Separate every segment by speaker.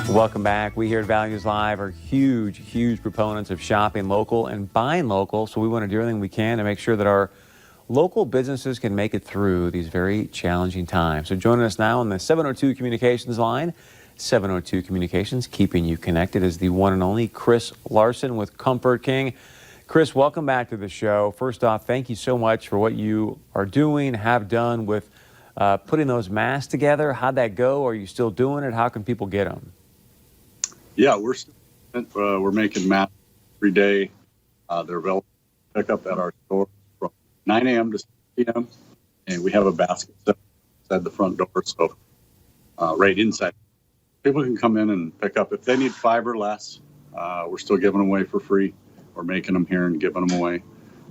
Speaker 1: Welcome back. We here at Values Live are huge proponents of shopping local and buying local. So we want to do everything we can to make sure that our local businesses can make it through these very challenging times. So joining us now on the 702 Communications line, 702 Communications, keeping you connected, is the one and only Chris Larson with Comfort King. Chris, welcome back to the show. First off, thank you so much for what you are doing, have done with putting those masks together. How'd that go? Are you still doing it? How can people get them?
Speaker 2: Yeah, we're making masks every day. They're available to pick up at our store from 9 a.m. to 6 p.m. And we have a basket set outside the front door, so right inside. People can come in and pick up. If they need 5 or less, we're still giving them away for free. We're making them here and giving them away.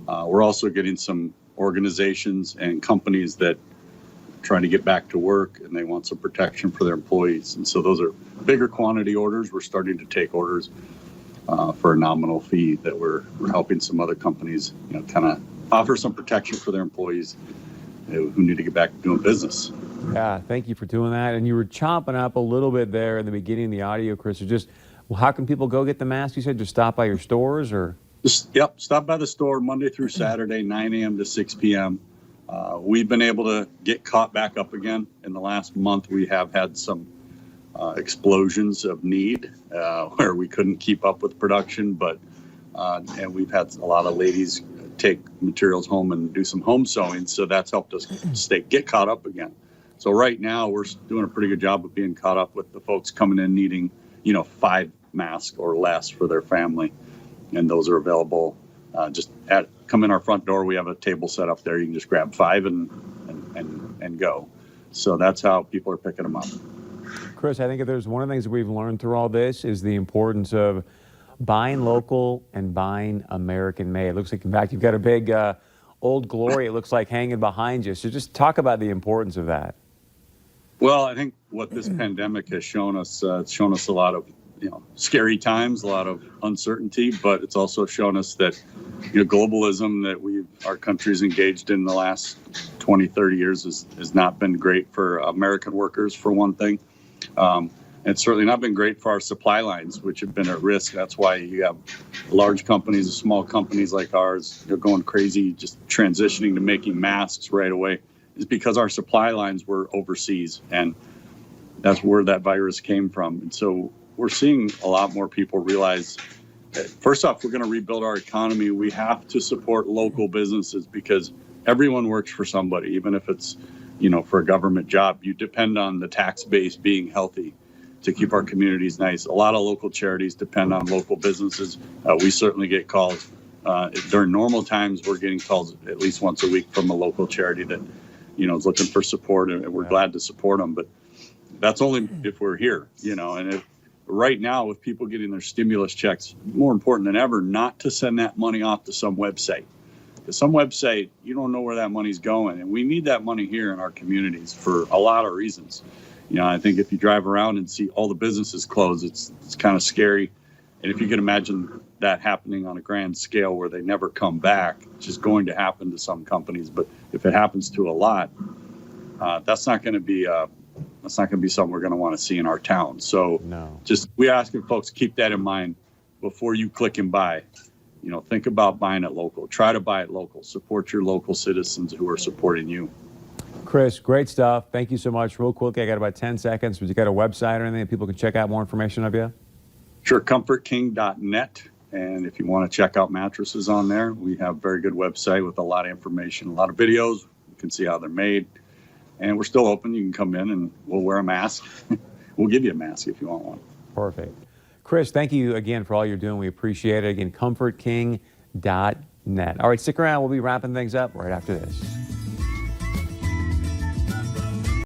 Speaker 2: We're also getting some organizations and companies that trying to get back to work and they want some protection for their employees. And so those are bigger quantity orders. We're starting to take orders for a nominal fee that we're helping some other companies, kind of offer some protection for their employees who need to get back to doing business.
Speaker 1: Yeah, thank you for doing that. And you were chomping up a little bit there in the beginning of the audio, Chris. How can people go get the mask? You said just stop by your stores or?
Speaker 2: Stop by the store Monday through Saturday, 9 a.m. to 6 p.m. We've been able to get caught back up again. In the last month, we have had some explosions of need where we couldn't keep up with production, and we've had a lot of ladies take materials home and do some home sewing, so that's helped us get caught up again. So right now, we're doing a pretty good job of being caught up with the folks coming in needing, 5 masks or less for their family, and those are available. Come in our front door. We have a table set up there. You can just grab 5 and go. So that's how people are picking them up.
Speaker 1: Chris, I think if there's one of the things that we've learned through all this is the importance of buying local and buying American made. It looks like, in fact, you've got a big Old Glory, it looks like, hanging behind you. So just talk about the importance of that.
Speaker 2: Well, I think what this pandemic has shown us, it's shown us a lot of scary times, a lot of uncertainty, but it's also shown us that globalism that our country's engaged in the last 20, 30 years has not been great for American workers, for one thing. It's certainly not been great for our supply lines, which have been at risk. That's why you have large companies and small companies like ours, they're going crazy, just transitioning to making masks right away, is because our supply lines were overseas, and that's where that virus came from. And so we're seeing a lot more people realize that, first off, we're going to rebuild our economy. We have to support local businesses because everyone works for somebody, even if it's, for a government job. You depend on the tax base being healthy to keep our communities nice. A lot of local charities depend on local businesses. We certainly get calls. During normal times, we're getting calls at least once a week from a local charity that, is looking for support, and we're glad to support them. But that's only if we're here, and if right now, with people getting their stimulus checks, more important than ever, not to send that money off to some website. Because some website, you don't know where that money's going. And we need that money here in our communities for a lot of reasons. I think if you drive around and see all the businesses closed, it's kind of scary. And if you can imagine that happening on a grand scale where they never come back, which is going to happen to some companies. But if it happens to a lot, that's not going to be something we're going to want to see in our town. So we're asking folks to keep that in mind before you click and buy. Think about buying it local. Try to buy it local. Support your local citizens who are supporting you.
Speaker 1: Chris, great stuff. Thank you so much. Real quick, I got about 10 seconds. But you got a website or anything that people can check out more information of you?
Speaker 2: Sure, comfortking.net. And if you want to check out mattresses on there, we have a very good website with a lot of information, a lot of videos. You can see how they're made. And we're still open. You can come in and we'll wear a mask. We'll give you a mask if you want one.
Speaker 1: Perfect. Chris, thank you again for all you're doing. We appreciate it. Again, comfortking.net. All right, stick around. We'll be wrapping things up right after this.